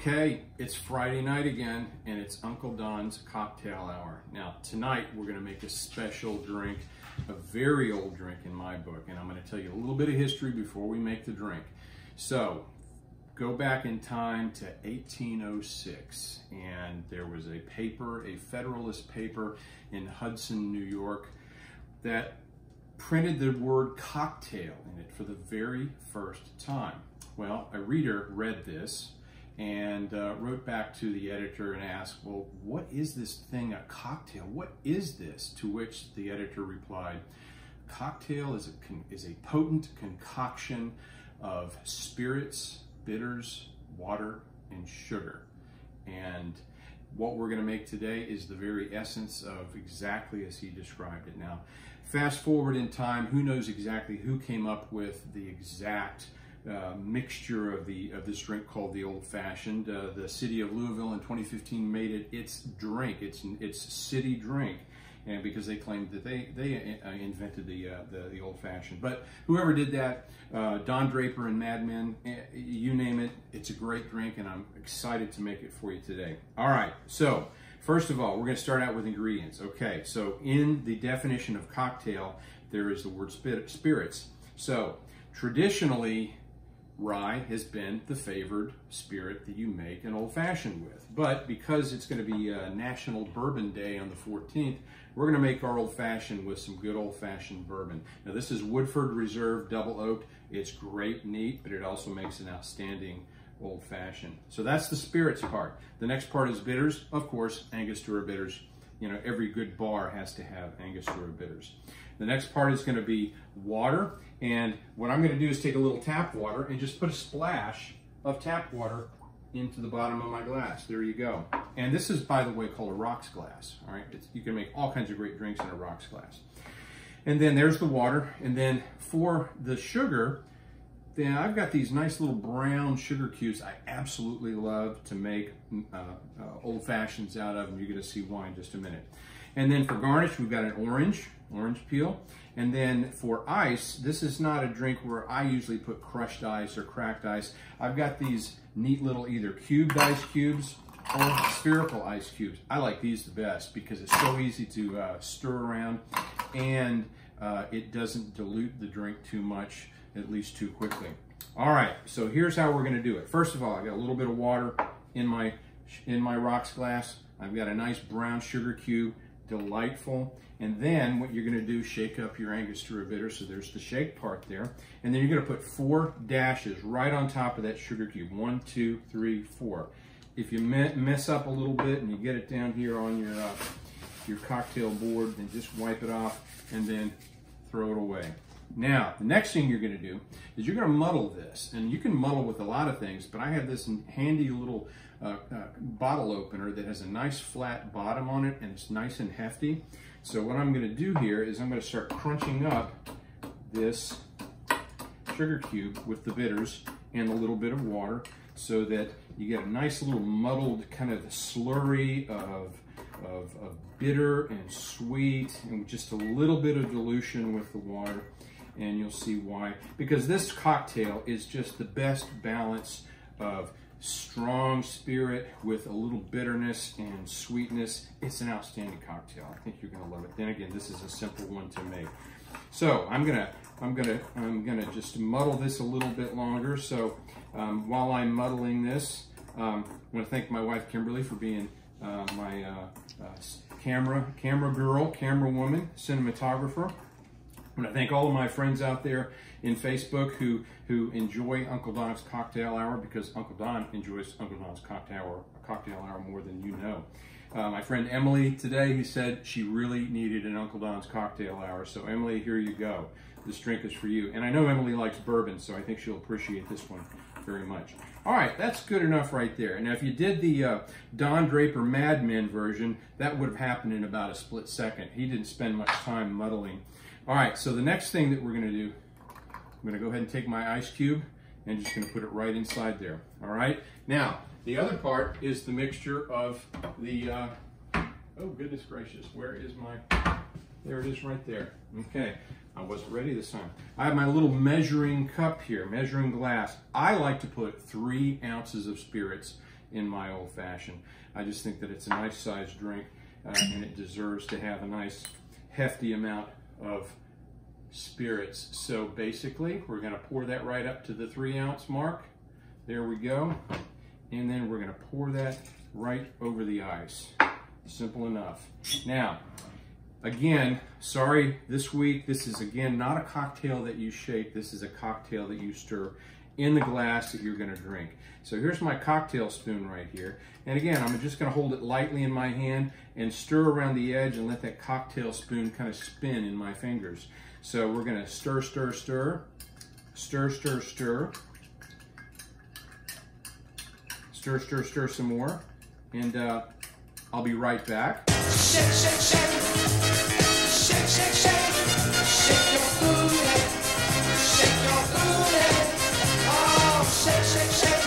Okay, it's Friday night again, and it's Uncle Don's cocktail hour. Now, tonight we're going to make a special drink, a very old drink in my book, and I'm going to tell you a little bit of history before we make the drink. So, go back in time to 1806, and there was a paper, a Federalist paper in Hudson, New York, that printed the word cocktail in it for the very first time. Well, a reader read this and wrote back to the editor and asked, well, what is this thing, a cocktail? What is this? To which the editor replied, cocktail is a potent concoction of spirits, bitters, water, and sugar. And what we're going to make today is the very essence of exactly as he described it. Now, fast forward in time, who knows exactly who came up with the exact mixture of this drink called the Old Fashioned. The city of Louisville in 2015 made it its drink, its city drink, and because they claimed that they invented the Old Fashioned. But whoever did that, Don Draper and Mad Men, you name it, it's a great drink, and I'm excited to make it for you today. All right, so first of all, we're going to start out with ingredients. Okay, so in the definition of cocktail, there is the word spirits. So traditionally, rye has been the favored spirit that you make an old fashioned with. But because it's going to be National Bourbon Day on the 14th, we're going to make our old fashioned with some good old fashioned bourbon. Now this is Woodford Reserve Double Oaked. It's great, neat, but it also makes an outstanding old fashioned. So that's the spirits part. The next part is bitters. Of course, Angostura bitters. You know, every good bar has to have Angostura bitters. The next part is going to be water, and what I'm going to do is take a little tap water and just put a splash of tap water into the bottom of my glass. There you go. And this is, by the way, called a rocks glass. All right, you can make all kinds of great drinks in a rocks glass. And then there's the water, and then for the sugar, then I've got these nice little brown sugar cubes I absolutely love to make old fashions out of, and you're going to see why in just a minute. And then for garnish, we've got an orange peel. And then for ice, this is not a drink where I usually put crushed ice or cracked ice. I've got these neat little either cubed ice cubes or spherical ice cubes. I like these the best because it's so easy to stir around, and it doesn't dilute the drink too much, at least too quickly. All right, so here's how we're going to do it. First of all, I got a little bit of water in my rocks glass. I've got a nice brown sugar cube, delightful. And then what you're going to do, shake up your Angostura bitter. So there's the shake part there. And then you're going to put 4 dashes right on top of that sugar cube. 1, 2, 3, 4. If you mess up a little bit and you get it down here on your cocktail board, then just wipe it off and then throw it away. Now, the next thing you're going to do is you're going to muddle this. And you can muddle with a lot of things, but I have this handy little bottle opener that has a nice flat bottom on it, and it's nice and hefty. So what I'm going to do here is I'm going to start crunching up this sugar cube with the bitters and a little bit of water so that you get a nice little muddled kind of slurry of bitter and sweet and just a little bit of dilution with the water. And you'll see why. Because this cocktail is just the best balance of strong spirit with a little bitterness and sweetness. It's an outstanding cocktail. I think you're gonna love it. Then again, this is a simple one to make. So I'm gonna just muddle this a little bit longer. So while I'm muddling this, I want to thank my wife Kimberly for being my camera girl, camera woman, cinematographer. I want to thank all of my friends out there in Facebook who enjoy Uncle Don's Cocktail Hour, because Uncle Don enjoys Uncle Don's Cocktail Hour more than you know. My friend Emily today, who said she really needed an Uncle Don's Cocktail Hour. So Emily, here you go. This drink is for you. And I know Emily likes bourbon, so I think she'll appreciate this one very much. All right, that's good enough right there. Now, if you did the Don Draper Mad Men version, that would have happened in about a split second. He didn't spend much time muddling. All right, so the next thing that we're going to do, I'm going to go ahead and take my ice cube and just going to put it right inside there. All right, now the other part is the mixture of the, oh goodness gracious, where is my, there it is right there. Okay, I wasn't ready this time. I have my little measuring cup here, measuring glass. I like to put 3 ounces of spirits in my old fashioned. I just think that it's a nice sized drink and it deserves to have a nice hefty amount of spirits. So basically, we're going to pour that right up to the 3 ounce mark. There we go. And then we're going to pour that right over the ice. Simple enough. Now, again, sorry, this week, this is again not a cocktail that you shake. This is a cocktail that you stir in the glass that you're going to drink. So here's my cocktail spoon right here. And again, I'm just going to hold it lightly in my hand and stir around the edge and let that cocktail spoon kind of spin in my fingers. So we're going to stir, stir, stir, stir, stir, stir, stir, stir, stir some more. And I'll be right back. Shake, shake, shake. Shake, shake, shake. Shake your booty. Shake your booty. Oh, shake, shake, shake.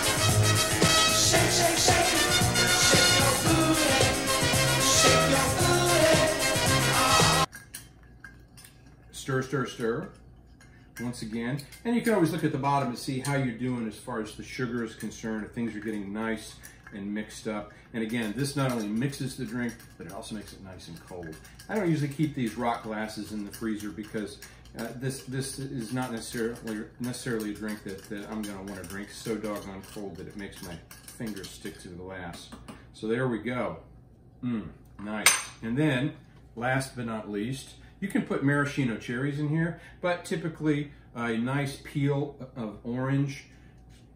Shake, shake, shake. Shake your booty. Shake your booty. Oh. Stir, stir, stir. Once again. And you can always look at the bottom to see how you're doing as far as the sugar is concerned, if things are getting nice and mixed up. And again, this not only mixes the drink, but it also makes it nice and cold. I don't usually keep these rock glasses in the freezer because this is not necessarily a drink that I'm going to want to drink so doggone cold that it makes my fingers stick to the glass. So there we go. Nice. And then, last but not least, you can put maraschino cherries in here, but typically a nice peel of orange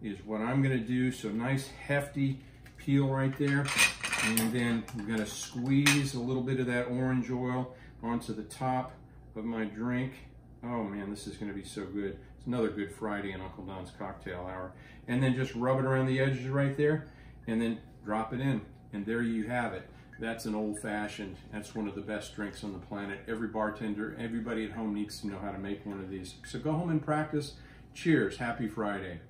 is what I'm going to do. So nice hefty peel right there. And then I'm going to squeeze a little bit of that orange oil onto the top of my drink. Oh man, this is going to be so good. It's another good Friday in Uncle Don's Cocktail Hour. And then just rub it around the edges right there and then drop it in. And there you have it. That's an old-fashioned. That's one of the best drinks on the planet. Every bartender, everybody at home needs to know how to make one of these. So go home and practice. Cheers. Happy Friday.